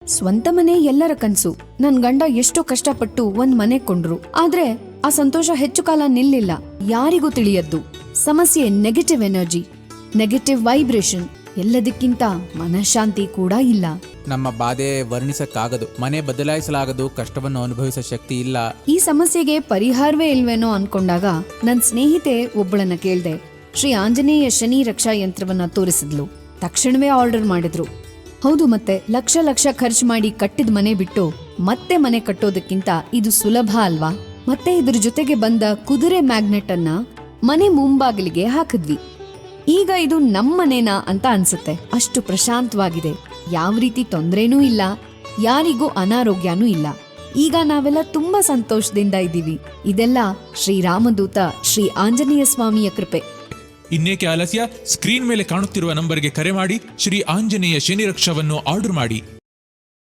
ಸ್ವಂತ ಮನೆ ಎಲ್ಲರ ಕನ್ಸು. ನನ್ ಗಂಡ ಎಷ್ಟೋ ಕಷ್ಟಪಟ್ಟು ಒಂದ್ ಮನೆ ಕೊಂಡ್ರು, ಆದ್ರೆ ಆ ಸಂತೋಷ ಹೆಚ್ಚು ಕಾಲ ನಿಲ್ಲಿಲ್ಲ. ಯಾರಿಗೂ ತಿಳಿಯದ್ದು ಸಮಸ್ಯೆ ನೆಗೆಟಿವ್ ಎನರ್ಜಿ, ನೆಗೆಟಿವ್ ವೈಬ್ರೇಷನ್. ಎಲ್ಲದಕ್ಕಿಂತ ಮನಃಶಾಂತಿ ಕೂಡ ಇಲ್ಲ. ನಮ್ಮ ಬಾಧೆ ವರ್ಣಿಸಕ್ಕಾಗದು, ಮನೆ ಬದಲಾಯಿಸಲಾಗದು, ಕಷ್ಟವನ್ನು ಅನುಭವಿಸೋ ಶಕ್ತಿ ಇಲ್ಲ. ಈ ಸಮಸ್ಯೆಗೆ ಪರಿಹಾರವೇ ಇಲ್ವೇನೋ ಅನ್ಕೊಂಡಾಗ ನನ್ ಸ್ನೇಹಿತೆ ಒಬ್ಬಳನ್ನ ಕೇಳ್ದೆ. ಶ್ರೀ ಆಂಜನೇಯ ಶನಿ ರಕ್ಷಾ ಯಂತ್ರವನ್ನ ತೋರಿಸಿದ್ಲು. ತಕ್ಷಣವೇ ಆರ್ಡರ್ ಮಾಡಿದ್ರು. ಹೌದು, ಮತ್ತೆ ಲಕ್ಷ ಲಕ್ಷ ಖರ್ಚು ಮಾಡಿ ಕಟ್ಟಿದ ಮನೆ ಬಿಟ್ಟು ಮತ್ತೆ ಮನೆ ಕಟ್ಟೋದಕ್ಕಿಂತ ಇದು ಸುಲಭ ಅಲ್ವಾ? ಮತ್ತೆ ಇದ್ರ ಜೊತೆಗೆ ಬಂದ ಕುದುರೆ ಮ್ಯಾಗ್ನೆಟ್ ಅನ್ನ ಮನೆ ಮುಂಬಾಗಿಲಿಗೆ ಹಾಕಿದ್ವಿ. ಈಗ ಇದು ನಮ್ಮನೇನಾ ಅಂತ ಅನ್ಸುತ್ತೆ. ಅಷ್ಟು ಪ್ರಶಾಂತವಾಗಿದೆ. ಯಾವ ರೀತಿ ತೊಂದ್ರೆನೂ ಇಲ್ಲ, ಯಾರಿಗೂ ಅನಾರೋಗ್ಯನೂ ಇಲ್ಲ. ಈಗ ನಾವೆಲ್ಲ ತುಂಬಾ ಸಂತೋಷದಿಂದ ಇದ್ದೀವಿ. ಇದೆಲ್ಲ ಶ್ರೀರಾಮದೂತ ಶ್ರೀ ಆಂಜನೇಯ ಸ್ವಾಮಿಯ ಕೃಪೆ. ಇನ್ನೇಕೆ ಆಲಸ್ಯ? ಸ್ಕ್ರೀನ್ ಮೇಲೆ ಕಾಣುತ್ತಿರುವ ನಂಬರ್ಗೆ ಕರೆ ಮಾಡಿ ಶ್ರೀ ಆಂಜನೇಯ ಶನಿ ರಕ್ಷವನ್ನು ಆರ್ಡರ್ ಮಾಡಿ.